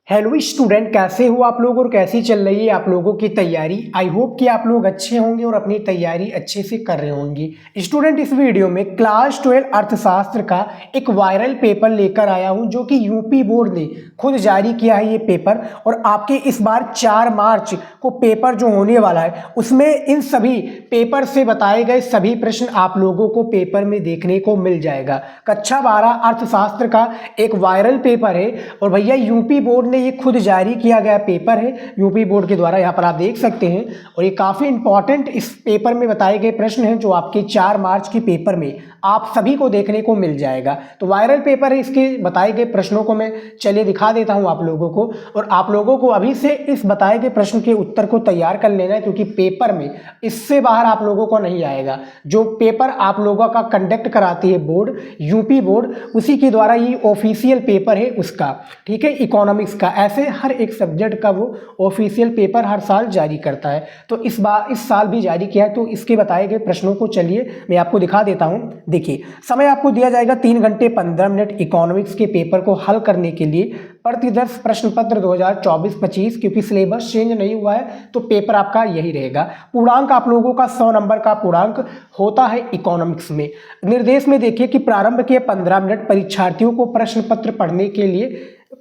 Hello student, कैसे हो आप लोग और कैसी चल रही है आप लोगों की तैयारी। आई होप कि आप लोग अच्छे होंगे और अपनी तैयारी अच्छे से कर रहे होंगे। स्टूडेंट, इस वीडियो में क्लास 12 अर्थशास्त्र का एक वायरल पेपर लेकर आया हूं जो कि यूपी बोर्ड ने खुद जारी किया है ये पेपर। और आपके इस बार 4 मार्च को पेपर जो होने वाला है उसमें इन सभी पेपर से बताए गए सभी प्रश्न आप लोगों को पेपर में देखने को मिल जाएगा। कक्षा 12 अर्थशास्त्र का एक वायरल पेपर है और भैया यूपी बोर्ड ने ये खुद जारी किया गया पेपर है यूपी बोर्ड के द्वारा, यहाँ पर आप देख सकते हैं। और ये काफ़ी इंपॉर्टेंट इस पेपर में बताए गए प्रश्न हैं जो आपके 4 मार्च के पेपर में आप सभी को देखने को मिल जाएगा। तो वायरल पेपर है, इसके बताए गए प्रश्नों को मैं चलिए दिखा देता हूं आप लोगों को। और आप लोगों को अभी से इस बताए गए प्रश्न के उत्तर को तैयार कर लेना है क्योंकि पेपर में इससे बाहर आप लोगों को नहीं आएगा। जो पेपर आप लोगों का कंडक्ट कराती है बोर्ड, यूपी बोर्ड, उसी के द्वारा ये ऑफिशियल पेपर है उसका, ठीक है, इकोनॉमिक्स का। ऐसे हर एक सब्जेक्ट का वो ऑफिशियल पेपर हर साल जारी करता है। तो इस बार इस साल भी जारी किया है। तो इसके बताए गए प्रश्नों को चलिए मैं आपको दिखा देता हूं। देखिए, समय आपको दिया जाएगा 3 घंटे 15 मिनट इकोनॉमिक्स के पेपर को हल करने के लिए। प्रतिदर्श प्रश्न पत्र 2024-25, क्योंकि सिलेबस चेंज नहीं हुआ है तो पेपर आपका यही रहेगा। पूर्णांक आप लोगों का 100 नंबर का पूर्णांक होता है इकोनॉमिक्स में। निर्देश में देखिए कि प्रारंभ के 15 मिनट परीक्षार्थियों को प्रश्न पत्र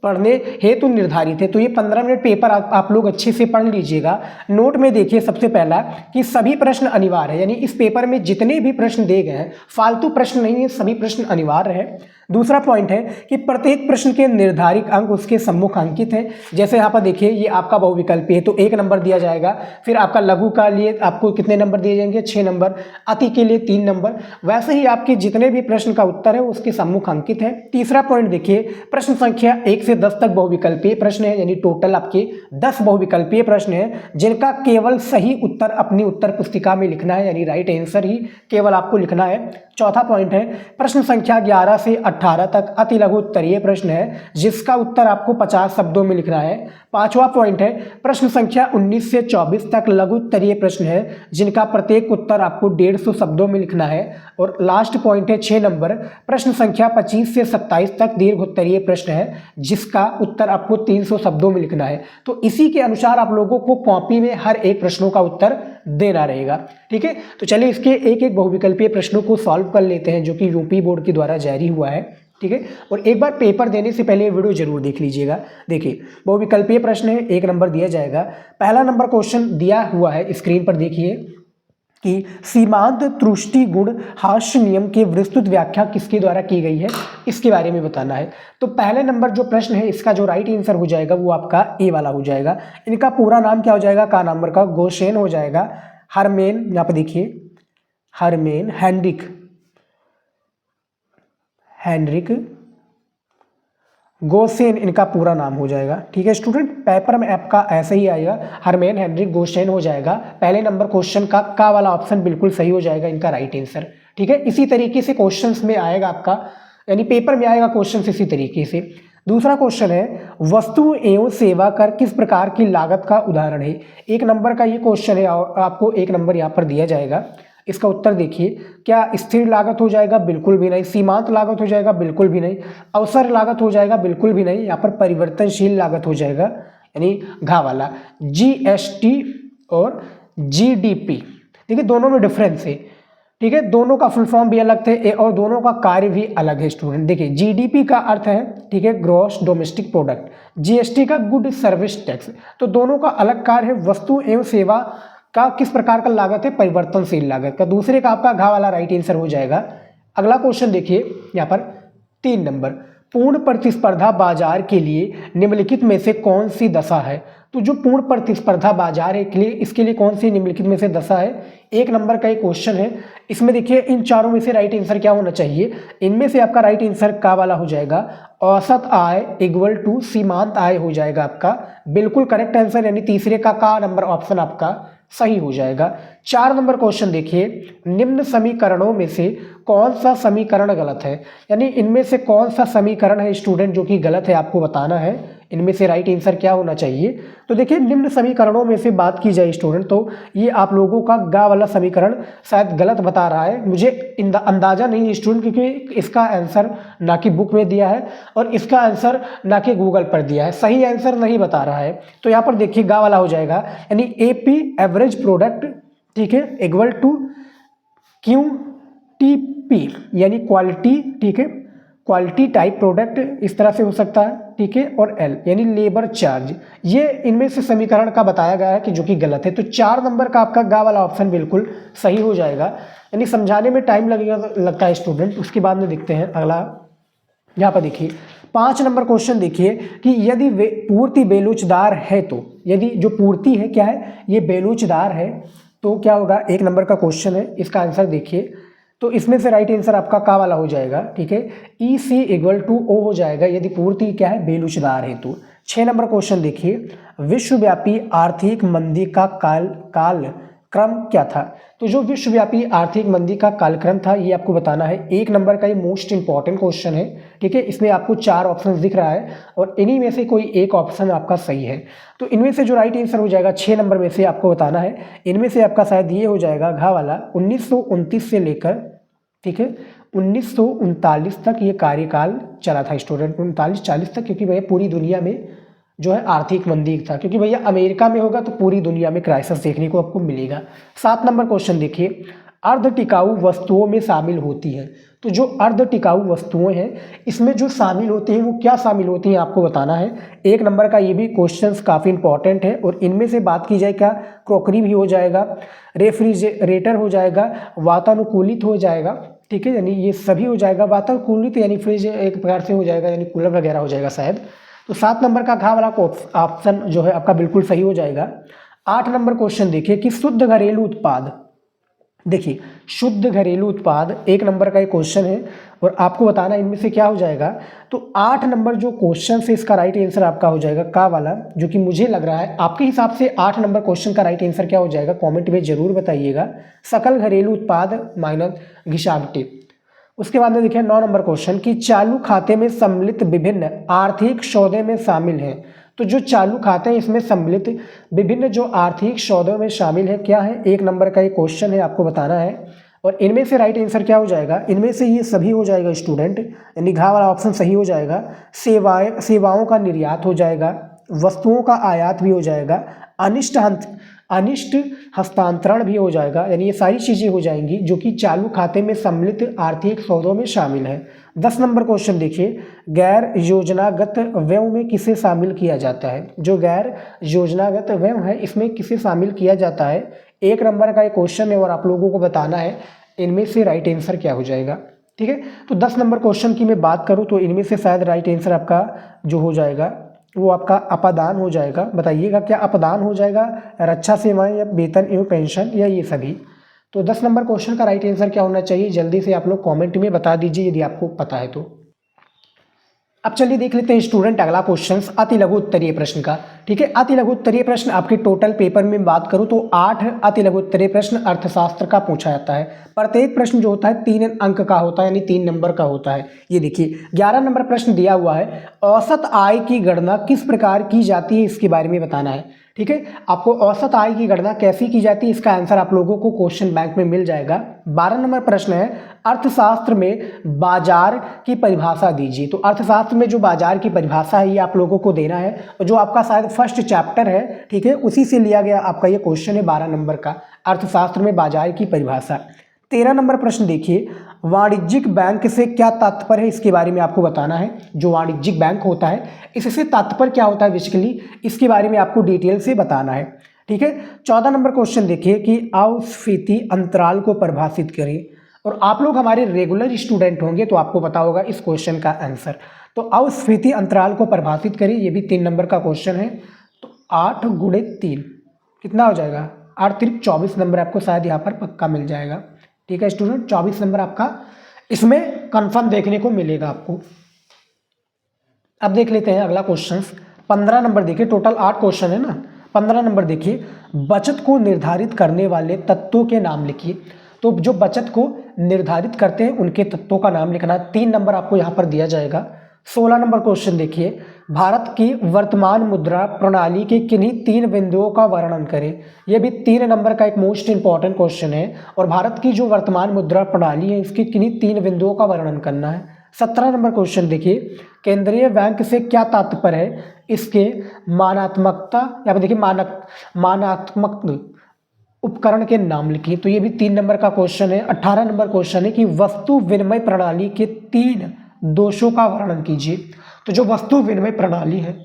पढ़ने हेतु निर्धारित है। तो ये 15 मिनट पेपर आप लोग अच्छे से पढ़ लीजिएगा। नोट में देखिए सबसे पहला कि सभी प्रश्न अनिवार्य है, यानी इस पेपर में जितने भी प्रश्न दिए गए हैं फालतू प्रश्न नहीं है, सभी प्रश्न अनिवार्य है। दूसरा पॉइंट है कि प्रत्येक प्रश्न के निर्धारित अंक उसके सम्मुख अंकित है। जैसे यहाँ पर देखिए ये आपका बहुविकल्पी है तो 1 नंबर दिया जाएगा। फिर आपका लघु का लिए आपको कितने नंबर दिए जाएंगे, 6 नंबर। अति के लिए 3 नंबर। वैसे ही आपके जितने भी प्रश्न का उत्तर है उसके सम्मुख अंकित है। तीसरा पॉइंट देखिए, प्रश्न संख्या 1 से 10 तक बहुविकल्पीय प्रश्न है, यानी टोटल आपके 10 बहुविकल्पीय प्रश्न है जिनका केवल सही उत्तर अपनी उत्तर पुस्तिका में लिखना है, यानी राइट आंसर ही केवल आपको लिखना है। चौथा पॉइंट है, प्रश्न संख्या 11 से 18 तक अति लघु उत्तरीय प्रश्न है जिसका उत्तर आपको 50 शब्दों में लिखना है। पांचवा पॉइंट है, प्रश्न संख्या 19 से 24 तक लघु उत्तरीय प्रश्न है जिनका प्रत्येक उत्तर आपको 150 शब्दों में लिखना है। और लास्ट पॉइंट है 6 नंबर, प्रश्न संख्या 25 से 27 तक दीर्घ उत्तरीय प्रश्न है जिसका उत्तर आपको 300 शब्दों में लिखना है। तो इसी के अनुसार आप लोगों को कॉपी में हर एक प्रश्नों का उत्तर देना रहेगा, ठीक है। तो चलिए इसके एक एक बहुविकल्पीय प्रश्नों को सॉल्व कर लेते हैं जो कि यूपी बोर्ड के द्वारा जारी हुआ है, ठीक है। और एक बार पेपर देने से पहले वीडियो जरूर देख लीजिएगा। देखिए, बहुविकल्पीय प्रश्न है, 1 नंबर दिया जाएगा। पहला नंबर क्वेश्चन दिया हुआ है स्क्रीन पर, देखिए कि सीमांत त्रुटि गुण हास्य नियम की विस्तृत व्याख्या किसके द्वारा की गई है, इसके बारे में बताना है। तो पहले नंबर जो प्रश्न है इसका जो राइट आंसर हो जाएगा वो आपका ए वाला हो जाएगा। इनका पूरा नाम क्या हो जाएगा, का नंबर का गोसेन हो जाएगा। हरमेन, यहाँ पर देखिए हरमेन हेनरिक गोसेन इनका पूरा नाम हो जाएगा, ठीक है स्टूडेंट। पेपर में आपका ऐसे ही आएगा, हरमेन हेनरिक गोसेन हो जाएगा। पहले नंबर क्वेश्चन का वाला ऑप्शन बिल्कुल सही हो जाएगा इनका राइट आंसर, ठीक है। इसी तरीके से क्वेश्चंस में आएगा आपका, यानी पेपर में आएगा क्वेश्चन इसी तरीके से। दूसरा क्वेश्चन है, वस्तु एवं सेवा कर किस प्रकार की लागत का उदाहरण है। 1 नंबर का ये क्वेश्चन है और आपको 1 नंबर यहाँ पर दिया जाएगा। इसका उत्तर देखिए, क्या स्थिर लागत हो जाएगा, बिल्कुल भी नहीं। सीमांत लागत हो जाएगा, बिल्कुल भी नहीं। अवसर लागत हो जाएगा, बिल्कुल भी नहीं। यहाँ पर परिवर्तनशील लागत हो जाएगा, यानी घा वाला। जीएसटी और जीडीपी, ठीक है, दोनों में डिफरेंस है, ठीक है। दोनों का फुल फॉर्म भी अलग थे और दोनों का कार्य भी अलग है स्टूडेंट। देखिए, जीडीपी का अर्थ है, ठीक है, ग्रॉस डोमेस्टिक प्रोडक्ट। जीएसटी का गुड सर्विस टैक्स। तो दोनों का अलग कार्य है। वस्तु एवं सेवा का किस प्रकार का लागत है, परिवर्तनशील लागत का। दूसरे का आपका घा वाला राइट आंसर हो जाएगा। अगला क्वेश्चन देखिए यहाँ पर 3 नंबर, पूर्ण प्रतिस्पर्धा बाजार के लिए निम्नलिखित में से कौन सी दशा है। तो जो पूर्ण प्रतिस्पर्धा बाजार है के लिए, इसके लिए कौन सी निम्नलिखित में से दशा है, 1 नंबर का एक क्वेश्चन है। इसमें देखिए इन चारों में से राइट आंसर क्या होना चाहिए। इनमें से आपका राइट आंसर का वाला हो जाएगा, औसत आय इक्वल टू सीमांत आय हो जाएगा आपका बिल्कुल करेक्ट आंसर, यानी तीसरे का नंबर ऑप्शन आपका सही हो जाएगा। 4 नंबर क्वेश्चन देखिए, निम्न समीकरणों में से कौन सा समीकरण गलत है, यानी इनमें से कौन सा समीकरण है स्टूडेंट जो कि गलत है आपको बताना है। इनमें से राइट आंसर क्या होना चाहिए? तो देखिए निम्न समीकरणों में से बात की जाए स्टूडेंट, तो ये आप लोगों का गा वाला समीकरण शायद गलत बता रहा है। मुझे अंदाजा नहीं है स्टूडेंट, क्योंकि इसका आंसर ना कि बुक में दिया है और इसका आंसर ना कि गूगल पर दिया है, सही आंसर नहीं बता रहा है। तो यहाँ पर देखिए गा वाला हो जाएगा, यानी AP एवरेज प्रोडक्ट, ठीक है, इक्वल टू QTP यानी क्वालिटी, ठीक है, क्वालिटी टाइप प्रोडक्ट, इस तरह से हो सकता है, ठीक है, और L यानी लेबर चार्ज। ये इनमें से समीकरण का बताया गया है कि जो कि गलत है। तो 4 नंबर का आपका गा वाला ऑप्शन बिल्कुल सही हो जाएगा। यानी समझाने में टाइम लगता है स्टूडेंट। उसके बाद में देखते हैं अगला। यहाँ पर देखिए 5 नंबर क्वेश्चन देखिए कि यदि पूर्ति बेलोचदार है, तो यदि जो पूर्ति है क्या है, ये बेलोचदार है, तो क्या होगा? 1 नंबर का क्वेश्चन है, इसका आंसर देखिए। तो इसमें से राइट आंसर आपका का वाला हो जाएगा, ठीक है, EC इक्वल टू O हो जाएगा यदि पूर्ति क्या है, बेलोचदार है। तो 6 नंबर क्वेश्चन देखिए, विश्वव्यापी आर्थिक मंदी का काल क्रम क्या था? तो जो विश्वव्यापी आर्थिक मंदी का कालक्रम था, ये आपको बताना है। 1 नंबर का ये मोस्ट इंपॉर्टेंट क्वेश्चन है, ठीक है। इसमें आपको 4 ऑप्शन दिख रहा है और इन्हीं में से कोई एक ऑप्शन आपका सही है। तो इनमें से जो राइट आंसर हो जाएगा 6 नंबर में से आपको बताना है, इनमें से आपका शायद ये हो जाएगा घा वाला। 1929 से लेकर, ठीक है, 1939 तक ये कार्यकाल चला था स्टूडेंट, 39-40 तक, क्योंकि भैया पूरी दुनिया में जो है आर्थिक मंदी था, क्योंकि भैया अमेरिका में होगा तो पूरी दुनिया में क्राइसिस देखने को आपको मिलेगा। 7 नंबर क्वेश्चन देखिए, अर्ध टिकाऊ वस्तुओं में शामिल होती है। तो जो अर्ध टिकाऊ वस्तुएं हैं, इसमें जो शामिल होती हैं वो क्या शामिल होती हैं आपको बताना है। 1 नंबर का ये भी क्वेश्चंस काफ़ी इंपॉर्टेंट है और इनमें से बात की जाए क्या, क्रॉकरी भी हो जाएगा, रेफ्रिजरेटर हो जाएगा, वातानुकूलित हो जाएगा, ठीक है, यानी ये सभी हो जाएगा। वातानुकूलित यानी फ्रिज एक प्रकार से हो जाएगा, यानी कूलर वगैरह हो जाएगा शायद। तो 7 नंबर का घा वाला ऑप्शन जो है आपका बिल्कुल सही हो जाएगा। 8 नंबर क्वेश्चन देखिए कि शुद्ध घरेलू उत्पाद, देखिए शुद्ध घरेलू उत्पाद 1 नंबर का एक क्वेश्चन है और आपको बताना इनमें से क्या हो जाएगा। तो 8 नंबर जो क्वेश्चन है इसका राइट आंसर आपका हो जाएगा का वाला, जो कि मुझे लग रहा है आपके हिसाब से 8 नंबर क्वेश्चन का राइट आंसर क्या हो जाएगा, कमेंट में जरूर बताइएगा। सकल घरेलू उत्पाद माइनस घिसावटी। उसके बाद में देखिए 9 नंबर क्वेश्चन कि चालू खाते में सम्मिलित विभिन्न आर्थिक सौदे में शामिल है। तो जो चालू खाते हैं इसमें सम्मिलित विभिन्न जो आर्थिक सौदों में शामिल है क्या है, 1 नंबर का ये क्वेश्चन है, आपको बताना है। और इनमें से राइट आंसर क्या हो जाएगा, इनमें से ये सभी हो जाएगा स्टूडेंट, यानी घा वाला ऑप्शन सही हो जाएगा। सेवाओं का निर्यात हो जाएगा, वस्तुओं का आयात भी हो जाएगा, अनिष्ट हस्तांतरण भी हो जाएगा, यानी ये सारी चीज़ें हो जाएंगी जो कि चालू खाते में सम्मिलित आर्थिक सौदों में शामिल है। 10 नंबर क्वेश्चन देखिए, गैर योजनागत व्यय में किसे शामिल किया जाता है। जो गैर योजनागत व्यय है इसमें किसे शामिल किया जाता है, 1 नंबर का एक क्वेश्चन है और आप लोगों को बताना है इनमें से राइट आंसर क्या हो जाएगा, ठीक है। तो 10 नंबर क्वेश्चन की मैं बात करूँ तो इनमें से शायद राइट आंसर आपका जो हो जाएगा वो आपका अपादान हो जाएगा। बताइएगा क्या अपादान हो जाएगा, रक्षा सेवाएं या वेतन एवं पेंशन या ये सभी। तो 10 नंबर क्वेश्चन का राइट आंसर क्या होना चाहिए, जल्दी से आप लोग कमेंट में बता दीजिए यदि आपको पता है तो। अब चलिए देख लेते हैं स्टूडेंट अगला क्वेश्चन अति लघु उत्तरीय प्रश्न का, ठीक है। अति लघु उत्तरीय प्रश्न आपके टोटल पेपर में बात करूं तो 8 अति लघु उत्तरीय प्रश्न अर्थशास्त्र का पूछा जाता है। प्रत्येक प्रश्न जो होता है 3 अंक का होता है, यानी 3 नंबर का होता है। ये देखिए 11 नंबर प्रश्न दिया हुआ है, औसत आय की गणना किस प्रकार की जाती है इसके बारे में बताना है, ठीक है। आपको औसत आय की गणना कैसी की जाती है इसका आंसर आप लोगों को क्वेश्चन बैंक में मिल जाएगा। 12 नंबर प्रश्न है, अर्थशास्त्र में बाजार की परिभाषा दीजिए। तो अर्थशास्त्र में जो बाजार की परिभाषा है ये आप लोगों को देना है और जो आपका शायद फर्स्ट चैप्टर है, ठीक है, उसी से लिया गया आपका ये क्वेश्चन है 12 नंबर का, अर्थशास्त्र में बाजार की परिभाषा। 13 नंबर प्रश्न देखिए, वाणिज्यिक बैंक से क्या तात्पर्य है इसके बारे में आपको बताना है। जो वाणिज्यिक बैंक होता है इससे तात्पर्य क्या होता है बेसिकली, इसके बारे में आपको डिटेल से बताना है, ठीक है। 14 नंबर क्वेश्चन देखिए कि अस्फीति अंतराल को परिभाषित करें। और आप लोग हमारे रेगुलर स्टूडेंट होंगे तो आपको पता होगा इस क्वेश्चन का आंसर। तो अस्फीति अंतराल को परिभाषित करें, ये भी 3 नंबर का क्वेश्चन है। तो 8 गुणे 3 कितना हो जाएगा, 8 3 24 नंबर आपको शायद यहाँ पर पक्का मिल जाएगा, ठीक है स्टूडेंट। 24 नंबर आपका इसमें कंफर्म देखने को मिलेगा आपको। अब देख लेते हैं अगला क्वेश्चन 15 नंबर देखिए, टोटल 8 क्वेश्चन है ना। 15 नंबर देखिए, बचत को निर्धारित करने वाले तत्वों के नाम लिखिए। तो जो बचत को निर्धारित करते हैं उनके तत्वों का नाम लिखना। 3 नंबर आपको यहाँ पर दिया जाएगा। 16 नंबर क्वेश्चन देखिए, भारत की वर्तमान मुद्रा प्रणाली के किन्हीं 3 बिंदुओं का वर्णन करें। यह भी 3 नंबर का एक मोस्ट इंपॉर्टेंट क्वेश्चन है और भारत की जो वर्तमान मुद्रा प्रणाली है इसके किन्हीं 3 बिंदुओं का वर्णन करना है। 17 नंबर क्वेश्चन देखिए, केंद्रीय बैंक से क्या तात्पर्य है, इसके मानात्मकता या फिर देखिए मानात्मक उपकरण के नाम लिखिए। तो ये भी 3 नंबर का क्वेश्चन है। 18 नंबर क्वेश्चन है कि वस्तु विनिमय प्रणाली के 3 दोषों का वर्णन कीजिए। तो जो वस्तु विनिमय प्रणाली है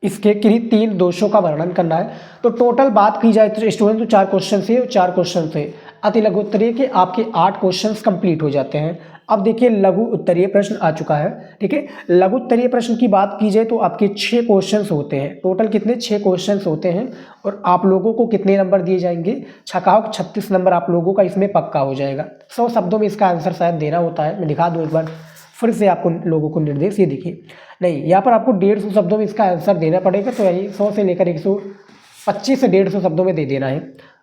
इसके किन्हीं 3 दोषों का वर्णन करना है। तो टोटल बात की जाए तो स्टूडेंट तो 4 क्वेश्चन से 4 क्वेश्चन से अति लघु उत्तरीय के आपके 8 क्वेश्चंस कंप्लीट हो जाते हैं। अब देखिए लघु उत्तरीय प्रश्न आ चुका है। ठीक है, लघु उत्तरीय प्रश्न की बात की जाए तो आपके 6 क्वेश्चंस होते हैं। टोटल कितने 6 क्वेश्चंस होते हैं और आप लोगों को कितने नंबर दिए जाएंगे, छकाओ 36 नंबर आप लोगों का इसमें पक्का हो जाएगा। 100 शब्दों में इसका आंसर शायद देना होता है। मैं दिखा दूँ एक बार फिर से आपको लोगों को निर्देश, ये देखिए नहीं यहाँ पर आपको 150 शब्दों में इसका आंसर देना पड़ेगा। तो यही 100 से लेकर 125 से 150 शब्दों में दे देना है।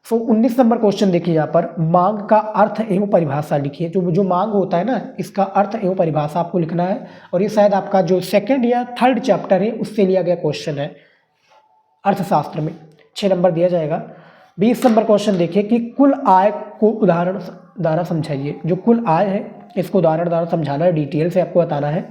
19 नंबर क्वेश्चन देखिए, यहाँ पर मांग का अर्थ एवं परिभाषा लिखिए। जो मांग होता है ना इसका अर्थ एवं परिभाषा आपको लिखना है और ये शायद आपका जो 2nd या 3rd चैप्टर है उससे लिया गया क्वेश्चन है अर्थशास्त्र में। 6 नंबर दिया जाएगा। 20 नंबर क्वेश्चन देखिए कि कुल आय को उदाहरण द्वारा समझाइए। जो कुल आय है इसको उदाहरण द्वारा समझाना है, डिटेल से आपको बताना है।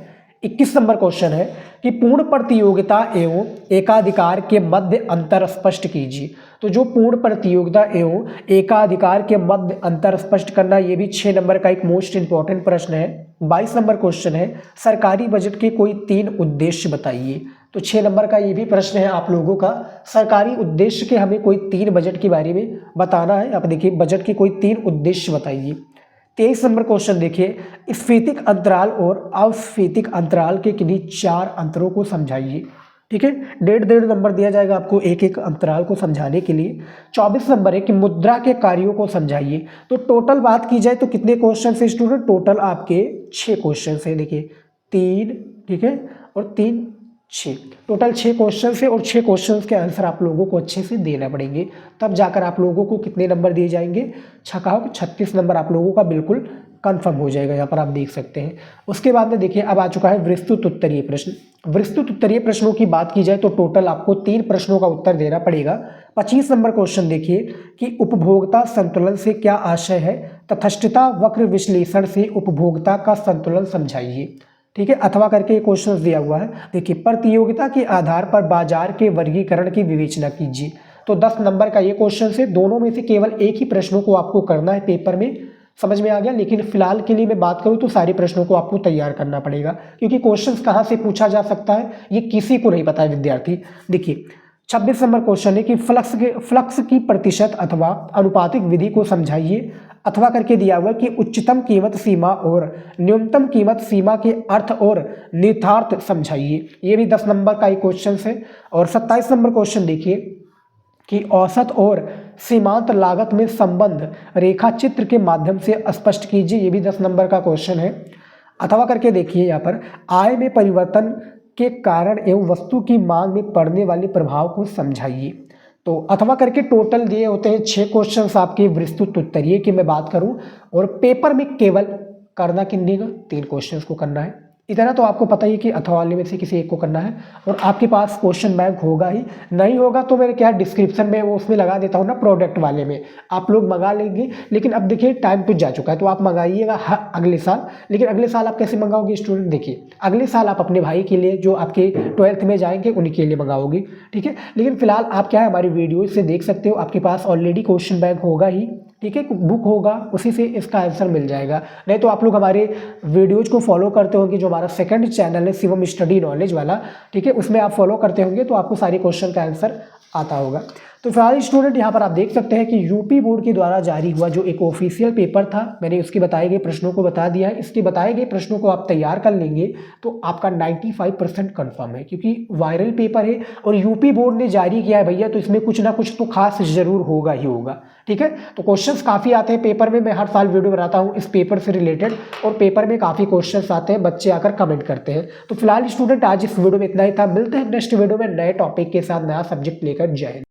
21 नंबर क्वेश्चन है कि पूर्ण प्रतियोगिता एवं एकाधिकार के मध्य अंतर स्पष्ट कीजिए। तो जो पूर्ण प्रतियोगिता एवं एकाधिकार के मध्य अंतर स्पष्ट करना, ये भी 6 नंबर का एक मोस्ट इंपॉर्टेंट प्रश्न है। 22 नंबर क्वेश्चन है सरकारी बजट के कोई 3 उद्देश्य बताइए। तो 6 नंबर का ये भी प्रश्न है आप लोगों का, सरकारी उद्देश्य के हमें कोई 3 बजट के बारे में बताना है। आप देखिए बजट के कोई 3 उद्देश्य बताइए। 23 नंबर क्वेश्चन देखिए, स्फीतिक अंतराल और अस्फीतिक अंतराल के किन्हीं 4 अंतरों को समझाइए। ठीक है, 1.5 नंबर दिया जाएगा आपको एक एक अंतराल को समझाने के लिए। 24 नंबर है कि मुद्रा के कार्यों को समझाइए। तो टोटल बात की जाए तो कितने क्वेश्चन है स्टूडेंट, टोटल आपके 6 क्वेश्चन है। देखिए 3, ठीक है, और 3 6, टोटल 6 क्वेश्चन है और 6 क्वेश्चन के आंसर आप लोगों को अच्छे से देना पड़ेंगे, तब जाकर आप लोगों को कितने नंबर दिए जाएंगे, छकाओ 36 नंबर आप लोगों का बिल्कुल कंफर्म हो जाएगा। यहाँ पर आप देख सकते हैं। उसके बाद में देखिए अब आ चुका है विस्तृत उत्तरीय प्रश्न। विस्तृत उत्तरीय प्रश्नों की बात की जाए तो टोटल आपको 3 प्रश्नों का उत्तर देना पड़ेगा। 25 नंबर क्वेश्चन देखिए कि उपभोक्ता संतुलन से क्या आशय है, तटस्थता वक्र विश्लेषण से उपभोक्ता का संतुलन समझाइए। ठीक है, अथवा करके क्वेश्चन दिया हुआ है। देखिए प्रतियोगिता के आधार पर बाजार के वर्गीकरण की विवेचना कीजिए। तो 10 नंबर का ये क्वेश्चन है। दोनों में से केवल एक ही प्रश्नों को आपको करना है पेपर में, समझ में आ गया। लेकिन फिलहाल के लिए मैं बात करूं तो सारे प्रश्नों को आपको तैयार करना पड़ेगा, क्योंकि क्वेश्चंस कहां से पूछा जा सकता है ये किसी को नहीं पता है विद्यार्थी। देखिए 26 नंबर क्वेश्चन है कि फ्लक्स की प्रतिशत अथवा अनुपातिक विधि को समझाइए। अथवा करके दिया हुआ है कि उच्चतम कीमत सीमा और न्यूनतम कीमत सीमा के अर्थ और निहितार्थ समझाइए। ये भी 10 नंबर का एक क्वेश्चन है। और 27 नंबर क्वेश्चन देखिए कि औसत और सीमांत लागत में संबंध रेखा चित्र के माध्यम से स्पष्ट कीजिए। ये भी 10 नंबर का क्वेश्चन है। अथवा करके देखिए यहाँ पर आय में परिवर्तन के कारण एवं वस्तु की मांग में पड़ने वाले प्रभाव को समझाइए। तो अथवा करके टोटल दिए होते हैं 6 क्वेश्चंस आपके विस्तृत उत्तरीय की मैं बात करूं, और पेपर में केवल करना कितने का 3 क्वेश्चंस को करना है। इतना तो आपको पता ही कि अथवा वाले में से किसी एक को करना है, और आपके पास क्वेश्चन बैंक होगा ही, नहीं होगा तो मेरे क्या डिस्क्रिप्शन में वो उसमें लगा देता हूँ ना, प्रोडक्ट वाले में आप लोग मंगा लेंगे। लेकिन अब देखिए टाइम तो जा चुका है, तो आप मंगाइएगा अगले साल। लेकिन अगले साल आप कैसे मंगाओगे स्टूडेंट, देखिए अगले साल आप अपने भाई के लिए जो आपके 12th में जाएंगे उन्हीं के लिए मंगाओगे। ठीक है, लेकिन फिलहाल आप क्या है हमारी वीडियो से देख सकते हो, आपके पास ऑलरेडी क्वेश्चन बैंक होगा ही। ठीक है, बुक होगा, उसी से इसका आंसर मिल जाएगा। नहीं तो आप लोग हमारे वीडियोज को फॉलो करते होंगे, जो हमारा 2nd चैनल है शिवम स्टडी नॉलेज वाला। ठीक है, उसमें आप फॉलो करते होंगे तो आपको सारे क्वेश्चन का आंसर आता होगा। तो फिलहाल स्टूडेंट यहाँ पर आप देख सकते हैं कि यूपी बोर्ड के द्वारा जारी हुआ जो एक ऑफिशियल पेपर था, मैंने उसके बताए गए प्रश्नों को बता दिया है। इसके बताए गए प्रश्नों को आप तैयार कर लेंगे तो आपका 95% कन्फर्म है, क्योंकि वायरल पेपर है और यूपी बोर्ड ने जारी किया है भैया, तो इसमें कुछ ना कुछ तो खास जरूर होगा ही होगा। ठीक है, तो क्वेश्चंस काफ़ी आते हैं पेपर में, मैं हर साल वीडियो बनाता हूँ इस पेपर से रिलेटेड, और पेपर में काफ़ी क्वेश्चंस आते हैं, बच्चे आकर कमेंट करते हैं। तो फिलहाल स्टूडेंट आज इस वीडियो में इतना ही था, मिलते हैं नेक्स्ट वीडियो में नए टॉपिक के साथ, नया सब्जेक्ट लेकर। जय हिंद।